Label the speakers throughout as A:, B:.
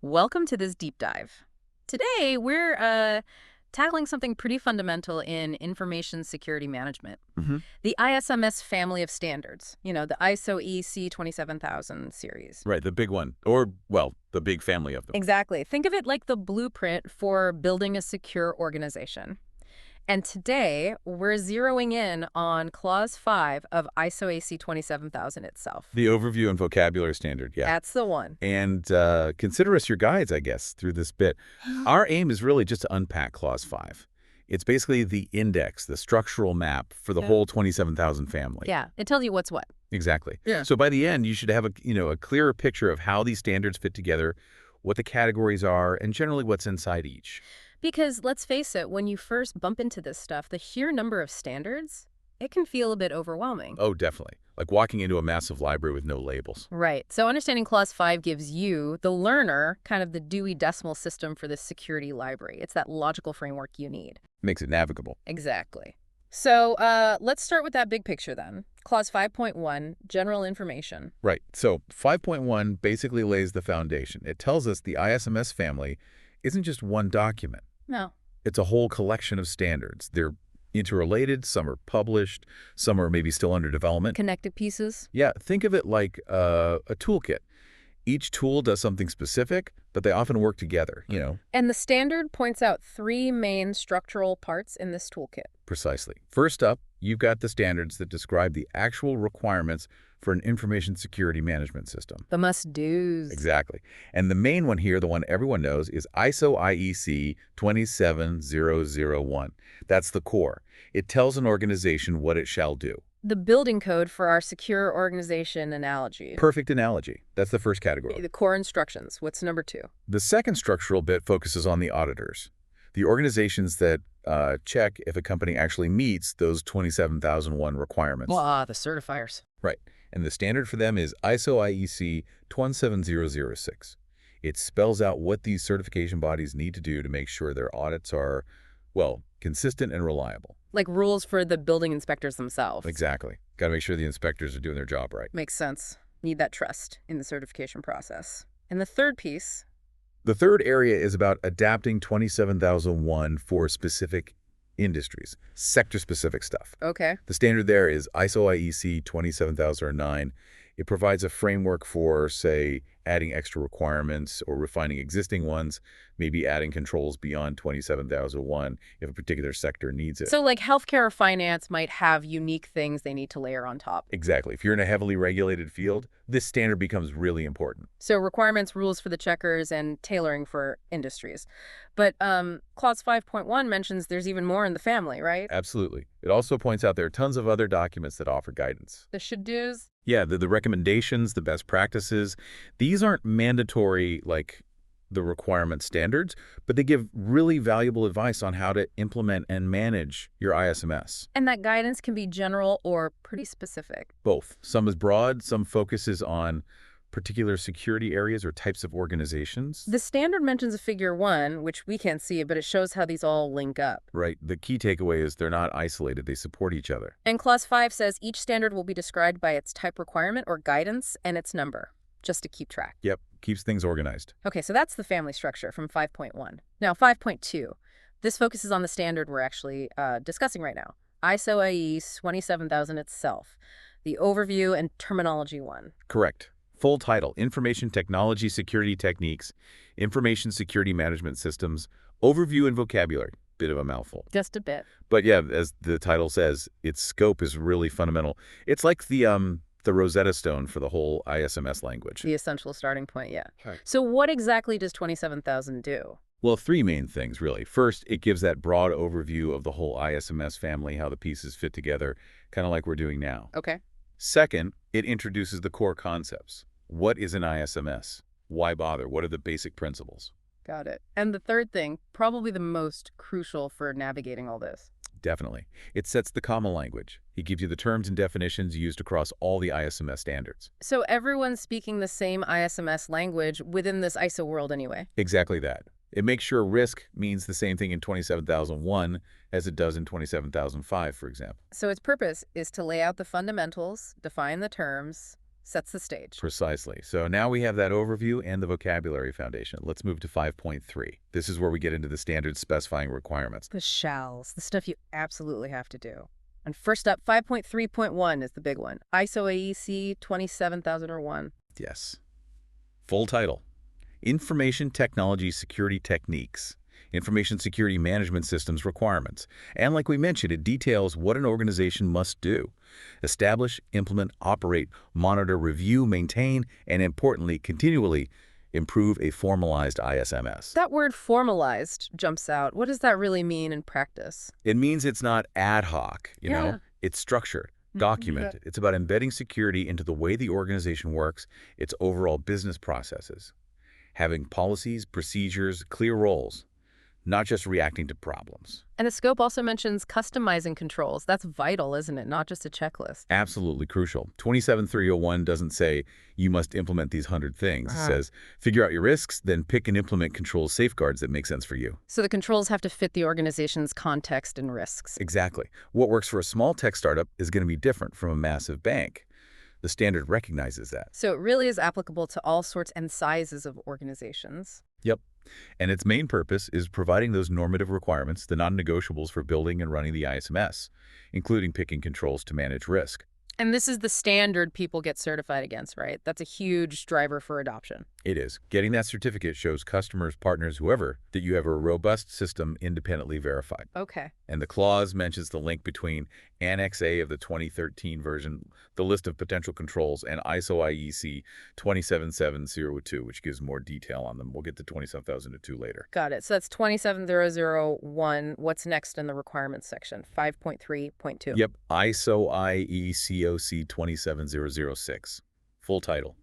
A: Welcome to this deep dive. Today, we're tackling something pretty fundamental in information security management.
B: hmm
A: The ISMS family of standards, the ISO EC 27000 series.
B: Right, the big one. Or, well, the big family of them.
A: Exactly. Think of it like the blueprint for building a secure organization. And today, we're zeroing in on Clause 5 of ISO AC 27000 itself.
B: The overview and vocabulary standard, yeah.
A: That's the one.
B: And consider us your guides, I guess, through this bit. Our aim is really just to unpack Clause 5. It's basically the index, the structural map for the whole 27,000 family.
A: Yeah, it tells you what's what.
B: Exactly.
A: Yeah.
B: So by the end, you should have a clearer picture of how these standards fit together, what the categories are, and generally what's inside each.
A: Because let's face it, when you first bump into this stuff, the sheer number of standards, it can feel a bit overwhelming.
B: Oh, definitely. Like walking into a massive library with no labels.
A: Right. So understanding Clause 5 gives you, the learner, kind of the Dewey Decimal System for this security library. It's that logical framework you need.
B: Makes it navigable.
A: Exactly. So let's start with that big picture then. Clause 5.1, general information.
B: Right. So 5.1 basically lays the foundation. It tells us the ISMS family isn't just one document.
A: No.
B: It's a whole collection of standards. They're interrelated. Some are published. Some are maybe still under development.
A: Connected pieces.
B: Yeah, think of it like a toolkit. Each tool does something specific, but they often work together,
A: And the standard points out three main structural parts in this toolkit.
B: Precisely. First up, you've got the standards that describe the actual requirements for an information security management system.
A: The must-dos.
B: Exactly. And the main one here, the one everyone knows, is ISO IEC 27001. That's the core. It tells an organization what it shall do.
A: The building code for our secure organization analogy.
B: Perfect analogy. That's the first category.
A: The core instructions. What's number 2?
B: The second structural bit focuses on the auditors, the organizations that check if a company actually meets those 27001 requirements.
A: The certifiers.
B: Right. And the standard for them is ISO IEC 27006. It spells out what these certification bodies need to do to make sure their audits are, well, consistent and reliable.
A: Like rules for the building inspectors themselves.
B: Exactly. Got to make sure the inspectors are doing their job right.
A: Makes sense. Need that trust in the certification process. And the third piece.
B: The third area is about adapting 27001 for specific industries, sector-specific stuff.
A: Okay.
B: The standard there is ISO IEC 27009. It provides a framework for, say, adding extra requirements or refining existing ones, maybe adding controls beyond 27001 if a particular sector needs it.
A: So like healthcare or finance might have unique things they need to layer on top.
B: Exactly. If you're in a heavily regulated field, this standard becomes really important.
A: So requirements, rules for the checkers, and tailoring for industries. But Clause 5.1 mentions there's even more in the family, right?
B: Absolutely. It also points out there are tons of other documents that offer guidance.
A: The should-dos?
B: Yeah, the recommendations, the best practices, these aren't mandatory like the requirement standards, but they give really valuable advice on how to implement and manage your ISMS.
A: And that guidance can be general or pretty specific.
B: Both. Some is broad, some focuses on particular security areas or types of organizations.
A: The standard mentions a figure 1, which we can't see, but it shows how these all link up.
B: Right. The key takeaway is they're not isolated. They support each other.
A: And Clause 5 says each standard will be described by its type requirement or guidance and its number, just to keep track.
B: Yep. Keeps things organized.
A: Okay, so that's the family structure from 5.1. Now, 5.2. This focuses on the standard we're actually discussing right now, ISO IEC 27000 itself, the overview and terminology one.
B: Correct. Full title, Information Technology Security Techniques, Information Security Management Systems, Overview and Vocabulary. Bit of a mouthful.
A: Just a bit.
B: But yeah, as the title says, its scope is really fundamental. It's like the Rosetta Stone for the whole ISMS language.
A: The essential starting point, yeah.
B: Right.
A: So what exactly does 27000 do?
B: Well, three main things, really. First, it gives that broad overview of the whole ISMS family, how the pieces fit together, kind of like we're doing now.
A: Okay.
B: Second, it introduces the core concepts. What is an ISMS? Why bother? What are the basic principles?
A: Got it. And the third thing, probably the most crucial for navigating all this.
B: Definitely. It sets the common language. It gives you the terms and definitions used across all the ISMS standards.
A: So everyone's speaking the same ISMS language within this ISO world anyway.
B: Exactly that. It makes sure risk means the same thing in 27001 as it does in 27005, for example.
A: So its purpose is to lay out the fundamentals, define the terms, Sets the stage.
B: Precisely. So now we have that overview and the vocabulary foundation. Let's move to 5.3. This is where we get into the standards specifying requirements.
A: The shalls, the stuff you absolutely have to do. And first up, 5.3.1 is the big one. ISO AEC 27001.
B: Yes. Full title: Information Technology Security Techniques, Information Security Management Systems Requirements. And like we mentioned, it details what an organization must do: establish, implement, operate, monitor, review, maintain, and importantly, continually improve a formalized ISMS.
A: That word formalized jumps out. What does that really mean in practice?
B: It means it's not ad hoc, you
A: Yeah.
B: know, it's structured, documented. It's about embedding security into the way the organization works, its overall business processes, having policies, procedures, clear roles, not just reacting to problems.
A: And the scope also mentions customizing controls. That's vital, isn't it? Not just a checklist.
B: Absolutely crucial. 27301 doesn't say you must implement these 100 things. It says figure out your risks, then pick and implement control safeguards that make sense for you.
A: So the controls have to fit the organization's context and risks.
B: Exactly. What works for a small tech startup is going to be different from a massive bank. The standard recognizes that.
A: So it really is applicable to all sorts and sizes of organizations.
B: Yep. And its main purpose is providing those normative requirements, the non-negotiables for building and running the ISMS, including picking controls to manage risk.
A: And this is the standard people get certified against, right? That's a huge driver for adoption.
B: It is. Getting that certificate shows customers, partners, whoever, that you have a robust system independently verified.
A: Okay.
B: And the clause mentions the link between Annex A of the 2013 version, the list of potential controls, and ISO IEC 27702, which gives more detail on them. We'll get to 27002 later.
A: Got it. So that's 27001. What's next in the requirements section? 5.3.2.
B: Yep, ISO IECOC 27006. Full title: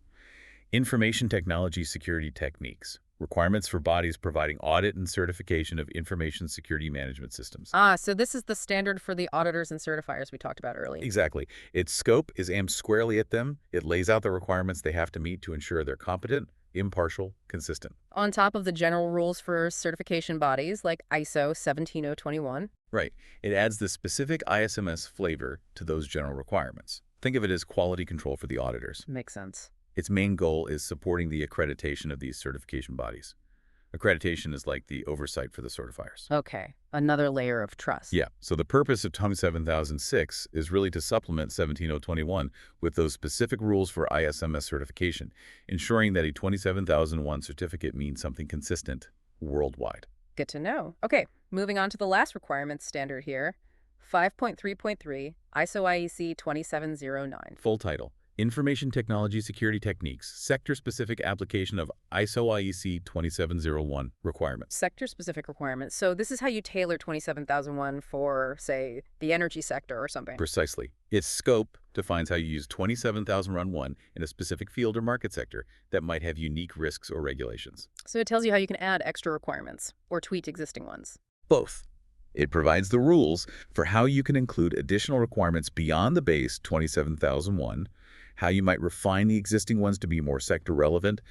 B: Information Technology Security Techniques. Requirements for bodies providing audit and certification of information security management systems.
A: So this is the standard for the auditors and certifiers we talked about earlier.
B: Exactly. Its scope is aimed squarely at them. It lays out the requirements they have to meet to ensure they're competent, impartial, consistent.
A: On top of the general rules for certification bodies like ISO 17021.
B: Right. It adds the specific ISMS flavor to those general requirements. Think of it as quality control for the auditors.
A: Makes sense.
B: Its main goal is supporting the accreditation of these certification bodies. Accreditation is like the oversight for the certifiers.
A: Okay. Another layer of trust.
B: Yeah, so the purpose of 27006 is really to supplement 17021 with those specific rules for ISMS certification, ensuring that a 27001 certificate means something consistent worldwide.
A: Good to know. Okay, moving on to the last requirements standard here. 5.3.3, ISO IEC 27009.
B: Full title: Information Technology Security Techniques, Sector-Specific Application of ISO IEC 27001 Requirements.
A: Sector-specific requirements. So this is how you tailor 27001 for, say, the energy sector or something.
B: Precisely. Its scope defines how you use 27001 in a specific field or market sector that might have unique risks or regulations.
A: So it tells you how you can add extra requirements or tweak existing ones.
B: Both. It provides the rules for how you can include additional requirements beyond the base 27001, how you might refine the existing ones to be more sector relevant,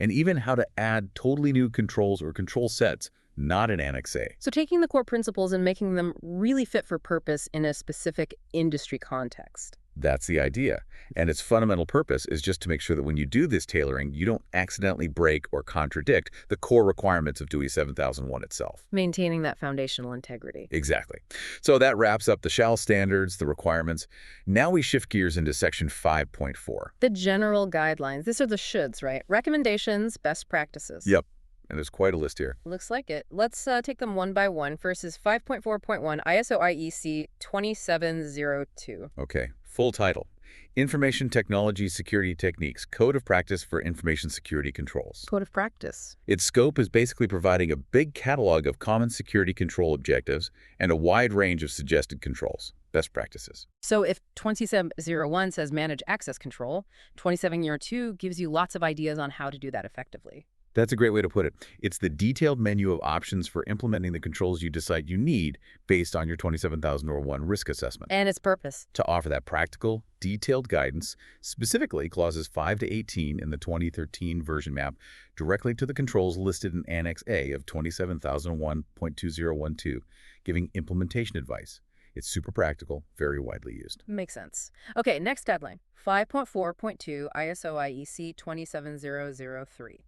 B: and even how to add totally new controls or control sets not in Annex A.
A: So taking the core principles and making them really fit for purpose in a specific industry context.
B: That's the idea. And its fundamental purpose is just to make sure that when you do this tailoring, you don't accidentally break or contradict the core requirements of DOE 7001 itself.
A: Maintaining that foundational integrity.
B: Exactly. So that wraps up the shall standards, the requirements. Now we shift gears into section 5.4.
A: The general guidelines. These are the shoulds, right? Recommendations, best practices.
B: Yep. And there's quite a list here.
A: Looks like it. Let's take them one by one. First is 5.4.1 ISO IEC 2702.
B: Okay. Full title: Information Technology Security Techniques, Code of Practice for Information Security Controls.
A: Code of practice.
B: Its scope is basically providing a big catalog of common security control objectives and a wide range of suggested controls, best practices.
A: So if 2701 says manage access control, 2702 gives you lots of ideas on how to do that effectively.
B: That's a great way to put it. It's the detailed menu of options for implementing the controls you decide you need based on your 27001 risk assessment.
A: And its purpose.
B: To offer that practical, detailed guidance, specifically clauses 5 to 18 in the 2013 version map, directly to the controls listed in Annex A of 27001.2012, giving implementation advice. It's super practical, very widely used.
A: Makes sense. Okay, next guideline, 5.4.2 ISO IEC 27003.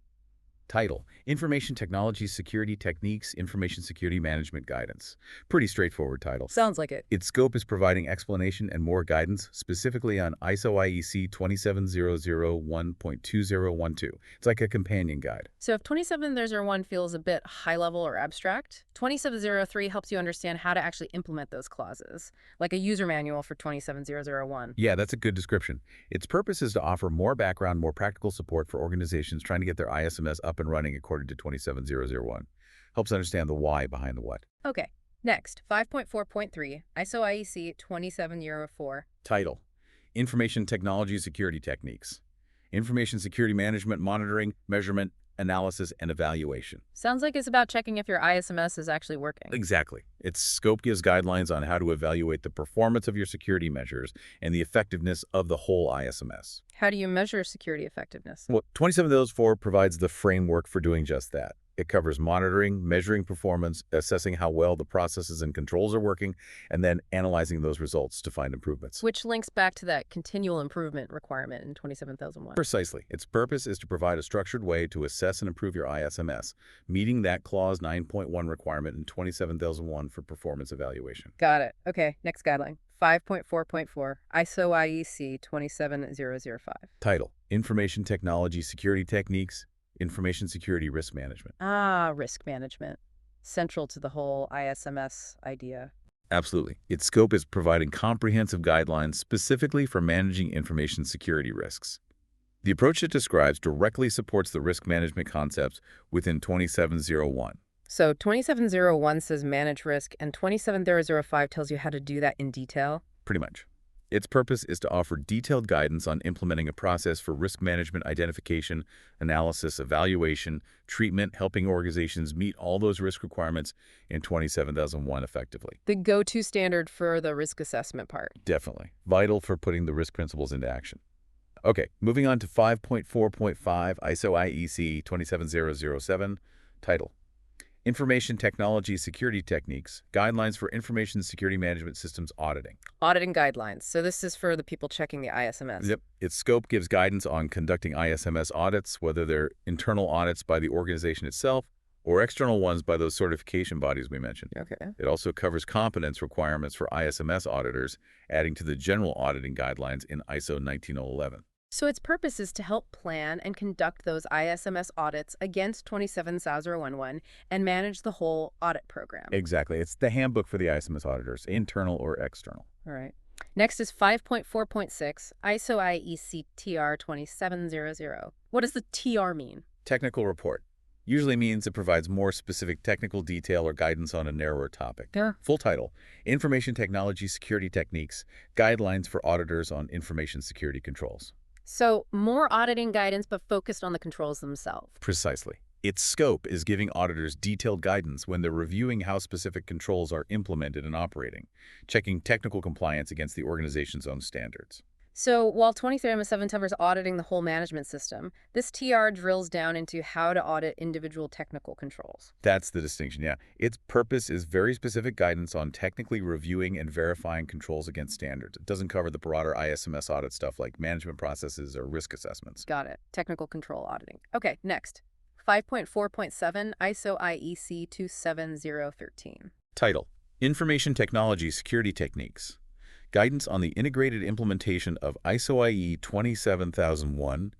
B: Title: Information Technology Security Techniques, Information Security Management Guidance. Pretty straightforward title.
A: Sounds like it.
B: Its scope is providing explanation and more guidance, specifically on ISO IEC 27001.2012. It's like a companion guide.
A: So if 27001 feels a bit high level or abstract, 27003 helps you understand how to actually implement those clauses, like a user manual for 27001.
B: Yeah, that's a good description. Its purpose is to offer more background, more practical support for organizations trying to get their ISMS up and running according to 27001. Helps understand the why behind the what.
A: Okay, next, 5.4.3 ISO IEC 27004.
B: Title: Information Technology Security Techniques. Information Security Management, Monitoring, Measurement, Analysis, and Evaluation.
A: Sounds like it's about checking if your ISMS is actually working.
B: Exactly. Its scope gives guidelines on how to evaluate the performance of your security measures and the effectiveness of the whole ISMS.
A: How do you measure security effectiveness?
B: Well, 27004 provides the framework for doing just that. It covers monitoring, measuring performance, assessing how well the processes and controls are working, and then analyzing those results to find improvements.
A: Which links back to that continual improvement requirement in 27001.
B: Precisely. Its purpose is to provide a structured way to assess and improve your ISMS, meeting that Clause 9.1 requirement in 27001 for performance evaluation.
A: Got it. Okay, next guideline. 5.4.4 ISO IEC 27005.
B: Title: Information Technology Security Techniques, Information Security Risk Management.
A: Risk management. Central to the whole ISMS idea.
B: Absolutely. Its scope is providing comprehensive guidelines specifically for managing information security risks. The approach it describes directly supports the risk management concepts within 27001.
A: So 27001 says manage risk, and 27005 tells you how to do that in detail?
B: Pretty much. Its purpose is to offer detailed guidance on implementing a process for risk management identification, analysis, evaluation, treatment, helping organizations meet all those risk requirements in 27001 effectively.
A: The go-to standard for the risk assessment part.
B: Definitely. Vital for putting the risk principles into action. Okay, moving on to 5.4.5 ISO IEC 27007. Title: Information Technology Security Techniques, Guidelines for Information Security Management Systems Auditing.
A: Auditing guidelines. So this is for the people checking the ISMS.
B: Yep. Its scope gives guidance on conducting ISMS audits, whether they're internal audits by the organization itself or external ones by those certification bodies we mentioned.
A: Okay.
B: It also covers competence requirements for ISMS auditors, adding to the general auditing guidelines in ISO 19011.
A: So its purpose is to help plan and conduct those ISMS audits against 27011 and manage the whole audit program.
B: Exactly. It's the handbook for the ISMS auditors, internal or external.
A: All right. Next is 5.4.6 ISO IEC TR 2700. What does the TR mean?
B: Technical report. Usually means it provides more specific technical detail or guidance on a narrower topic.
A: Yeah.
B: Full title: Information Technology Security Techniques, Guidelines for Auditors on Information Security Controls.
A: So more auditing guidance, but focused on the controls themselves.
B: Precisely. Its scope is giving auditors detailed guidance when they're reviewing how specific controls are implemented and operating, checking technical compliance against the organization's own standards.
A: So while 23007 covers auditing the whole management system, this TR drills down into how to audit individual technical controls.
B: That's the distinction, yeah. Its purpose is very specific guidance on technically reviewing and verifying controls against standards. It doesn't cover the broader ISMS audit stuff like management processes or risk assessments.
A: Got it. Technical control auditing. Okay, next. 5.4.7 ISO IEC 27013.
B: Title: Information Technology Security Techniques, Guidance on the Integrated Implementation of ISO IE 27001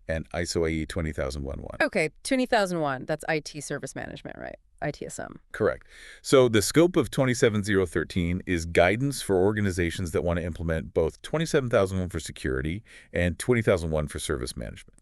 B: and ISO IE 20011.
A: Okay, 20001. That's IT service management, right? ITSM.
B: Correct. So the scope of 27013 is guidance for organizations that want to implement both 27001 for security and 20001 for service management.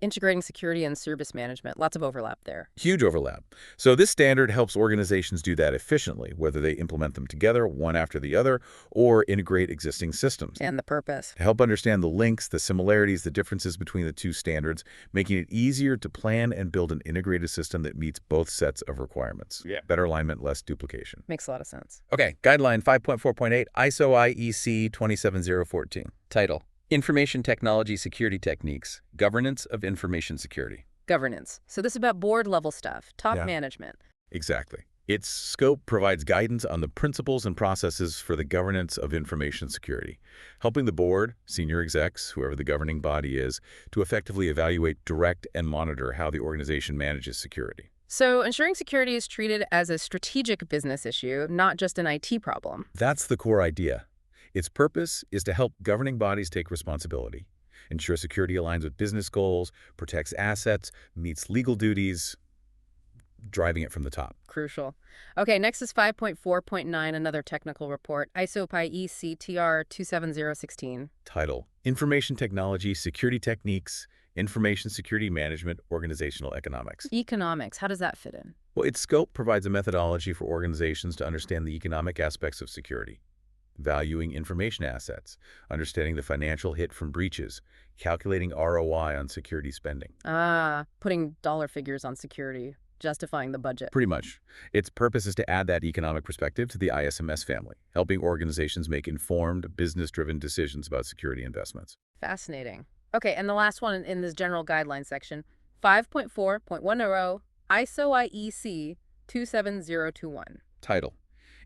A: Integrating security and service management. Lots of overlap there.
B: Huge overlap. So this standard helps organizations do that efficiently, whether they implement them together, one after the other, or integrate existing systems.
A: And the purpose.
B: To help understand the links, the similarities, the differences between the two standards, making it easier to plan and build an integrated system that meets both sets of requirements.
A: Yeah.
B: Better alignment, less duplication.
A: Makes a lot of sense.
B: Okay, Guideline 5.4.8 ISO IEC 27014. Title: Information Technology Security Techniques, Governance of Information Security.
A: Governance. So this is about board level stuff, top
B: Yeah.
A: management.
B: Exactly. Its scope provides guidance on the principles and processes for the governance of information security, helping the board, senior execs, whoever the governing body is, to effectively evaluate, direct, and monitor how the organization manages security.
A: So ensuring security is treated as a strategic business issue, not just an IT problem.
B: That's the core idea. Its purpose is to help governing bodies take responsibility, ensure security aligns with business goals, protects assets, meets legal duties, driving it from the top.
A: Crucial. Okay, next is 5.4.9, another technical report, ISO PECB TR 27016.
B: Title: Information Technology, Security Techniques, Information Security Management, Organizational Economics.
A: Economics, how does that fit in?
B: Well, its scope provides a methodology for organizations to understand the economic aspects of security, valuing information assets, understanding the financial hit from breaches, calculating ROI on security spending.
A: Putting dollar figures on security, justifying the budget.
B: Pretty much. Its purpose is to add that economic perspective to the ISMS family, helping organizations make informed, business-driven decisions about security investments.
A: Fascinating. Okay, and the last one in this general guideline section, 5.4.10, ISO IEC 27021.
B: Title: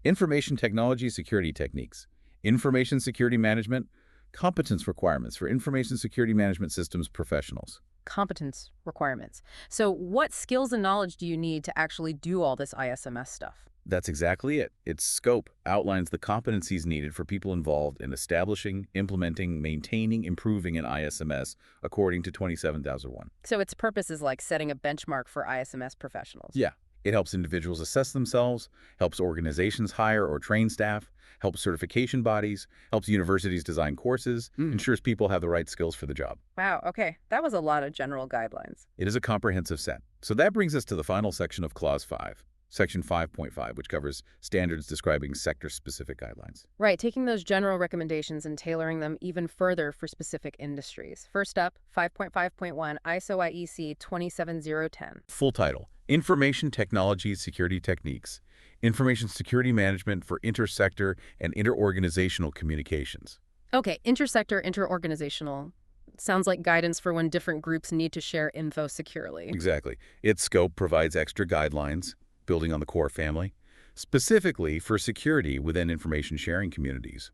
B: Information Technology Security Techniques, Information Security Management, Competence Requirements for Information Security Management Systems Professionals.
A: Competence requirements. So what skills and knowledge do you need to actually do all this ISMS stuff?
B: That's exactly it. Its scope outlines the competencies needed for people involved in establishing, implementing, maintaining, improving an ISMS according to 27001.
A: So its purpose is like setting a benchmark for ISMS professionals.
B: Yeah. It helps individuals assess themselves, helps organizations hire or train staff, helps certification bodies, helps universities design courses, ensures people have the right skills for the job.
A: Wow, okay. That was a lot of general guidelines.
B: It is a comprehensive set. So that brings us to the final section of Clause 5, Section 5.5, which covers standards describing sector-specific guidelines.
A: Right, taking those general recommendations and tailoring them even further for specific industries. First up, 5.5.1, ISO IEC 27010.
B: Full title: Information Technology Security Techniques, Information Security Management for Intersector and Interorganizational Communications.
A: Okay, intersector, interorganizational. Sounds like guidance for when different groups need to share info securely.
B: Exactly. Its scope provides extra guidelines, building on the core family, specifically for security within information sharing communities.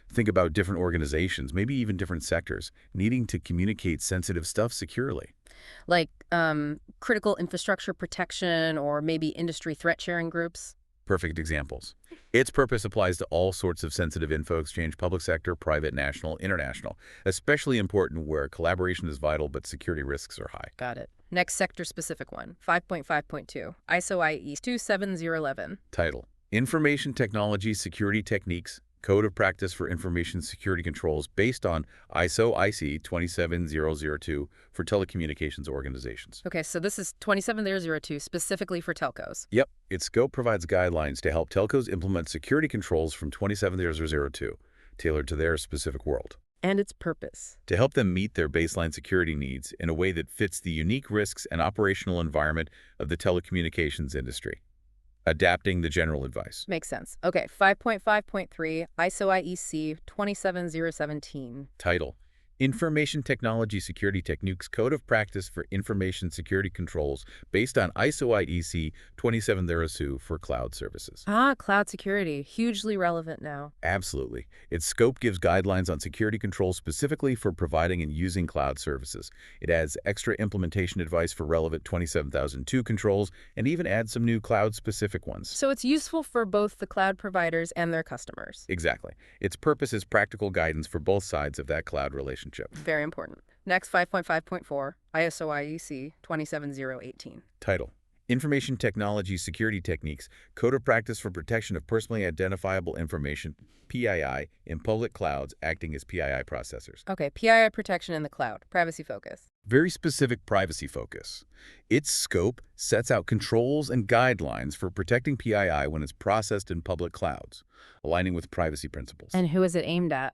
B: Think about different organizations, maybe even different sectors, needing to communicate sensitive stuff securely.
A: Like critical infrastructure protection or maybe industry threat sharing groups.
B: Perfect examples. Its purpose applies to all sorts of sensitive info exchange, public sector, private, national, international, especially important where collaboration is vital but security risks are high.
A: Got it. Next sector-specific one, 5.5.2, ISO IE 27011.
B: Title: Information Technology Security Techniques, Code of Practice for Information Security Controls based on ISO IC 27002 for telecommunications organizations.
A: Okay, so this is 27002 specifically for telcos.
B: Yep, its scope provides guidelines to help telcos implement security controls from 27002, tailored to their specific world.
A: And its purpose.
B: To help them meet their baseline security needs in a way that fits the unique risks and operational environment of the telecommunications industry. Adapting the general advice.
A: Makes sense. Okay, 5.5.3, ISO IEC 27017.
B: Title: Information Technology Security Techniques, Code of Practice for Information Security Controls based on ISO IEC 27002 for cloud services.
A: Cloud security, hugely relevant now.
B: Absolutely. Its scope gives guidelines on security controls specifically for providing and using cloud services. It adds extra implementation advice for relevant 27002 controls and even adds some new cloud-specific ones.
A: So it's useful for both the cloud providers and their customers.
B: Exactly. Its purpose is practical guidance for both sides of that cloud relationship.
A: Very important. Next, 5.5.4, ISO IEC 27018.
B: Title: Information Technology Security Techniques, Code of Practice for Protection of Personally Identifiable Information, PII, in public clouds acting as PII processors.
A: Okay, PII protection in the cloud, privacy focus.
B: Very specific privacy focus. Its scope sets out controls and guidelines for protecting PII when it's processed in public clouds, aligning with privacy principles.
A: And who is it aimed at?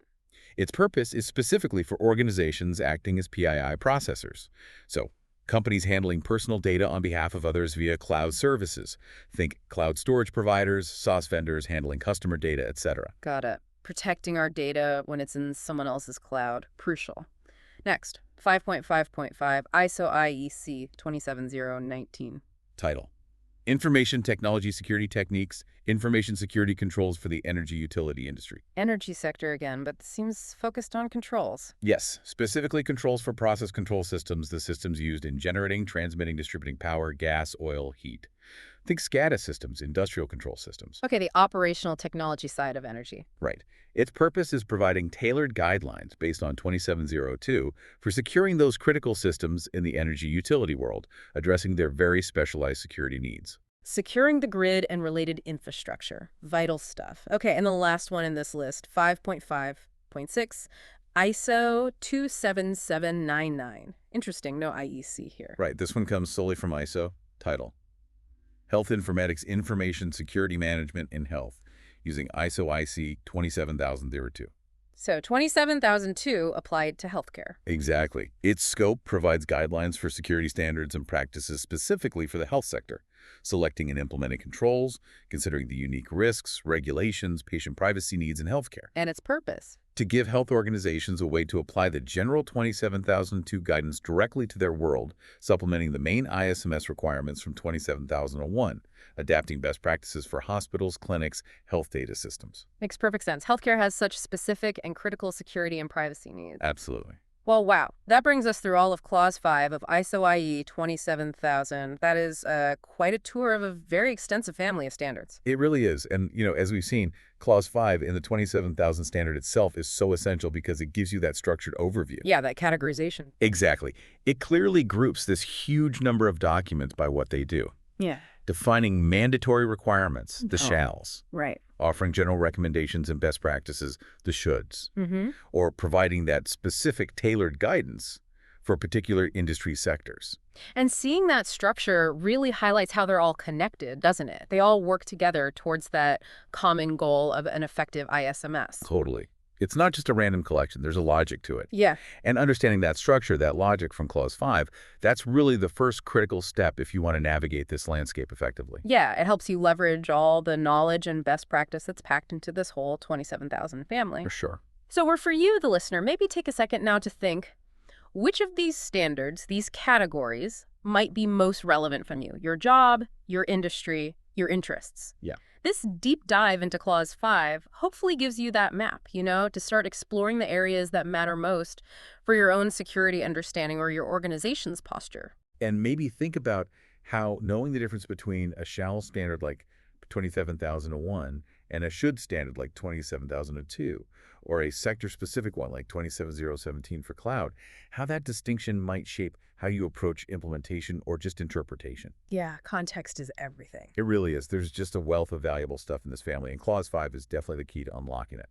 B: Its purpose is specifically for organizations acting as PII processors. So, companies handling personal data on behalf of others via cloud services. Think cloud storage providers, SaaS vendors handling customer data, etc.
A: Got it. Protecting our data when it's in someone else's cloud. Crucial. Next, 5.5.5, ISO IEC 27019.
B: Title: Information technology security techniques, information security controls for the energy utility industry.
A: Energy sector again, but seems focused on controls.
B: Yes, specifically controls for process control systems, the systems used in generating, transmitting, distributing power, gas, oil, heat. Think SCADA systems, industrial control systems.
A: Okay, the operational technology side of energy.
B: Right. Its purpose is providing tailored guidelines based on 27002 for securing those critical systems in the energy utility world, addressing their very specialized security needs.
A: Securing the grid and related infrastructure. Vital stuff. Okay, and the last one in this list, 5.5.6, ISO 27799. Interesting, no IEC here.
B: Right. This one comes solely from ISO. Title: Health Informatics Information Security Management in Health, using ISO IC 27002.
A: So 27002 applied to healthcare.
B: Exactly. Its scope provides guidelines for security standards and practices specifically for the health sector, selecting and implementing controls, considering the unique risks, regulations, patient privacy needs in healthcare.
A: And its purpose.
B: To give health organizations a way to apply the general 27002 guidance directly to their world, supplementing the main ISMS requirements from 27001, adapting best practices for hospitals, clinics, health data systems.
A: Makes perfect sense. Healthcare has such specific and critical security and privacy needs.
B: Absolutely.
A: Well, wow. That brings us through all of Clause 5 of ISO IE 27000. That is quite a tour of a very extensive family of standards.
B: It really is. And, as we've seen, Clause 5 in the 27000 standard itself is so essential because it gives you that structured overview.
A: Yeah, that categorization.
B: Exactly. It clearly groups this huge number of documents by what they do.
A: Yeah.
B: Defining mandatory requirements, the shalls.
A: Right.
B: Offering general recommendations and best practices, the shoulds. Or providing that specific tailored guidance for particular industry sectors.
A: And seeing that structure really highlights how they're all connected, doesn't it? They all work together towards that common goal of an effective ISMS.
B: Totally. It's not just a random collection. There's a logic to it.
A: Yeah.
B: And understanding that structure, that logic from Clause 5, that's really the first critical step if you want to navigate this landscape effectively.
A: Yeah, it helps you leverage all the knowledge and best practice that's packed into this whole 27,000 family.
B: For sure.
A: So for you, the listener, maybe take a second now to think, which of these standards, these categories, might be most relevant from you? Your job, your industry, your interests.
B: Yeah.
A: This deep dive into Clause 5 hopefully gives you that map, to start exploring the areas that matter most for your own security understanding or your organization's posture.
B: And maybe think about how knowing the difference between a shall standard like 27001 and a should standard like 27002, or a sector-specific one like 27017 for cloud, how that distinction might shape how you approach implementation or just interpretation.
A: Yeah, context is everything.
B: It really is. There's just a wealth of valuable stuff in this family, and Clause 5 is definitely the key to unlocking it.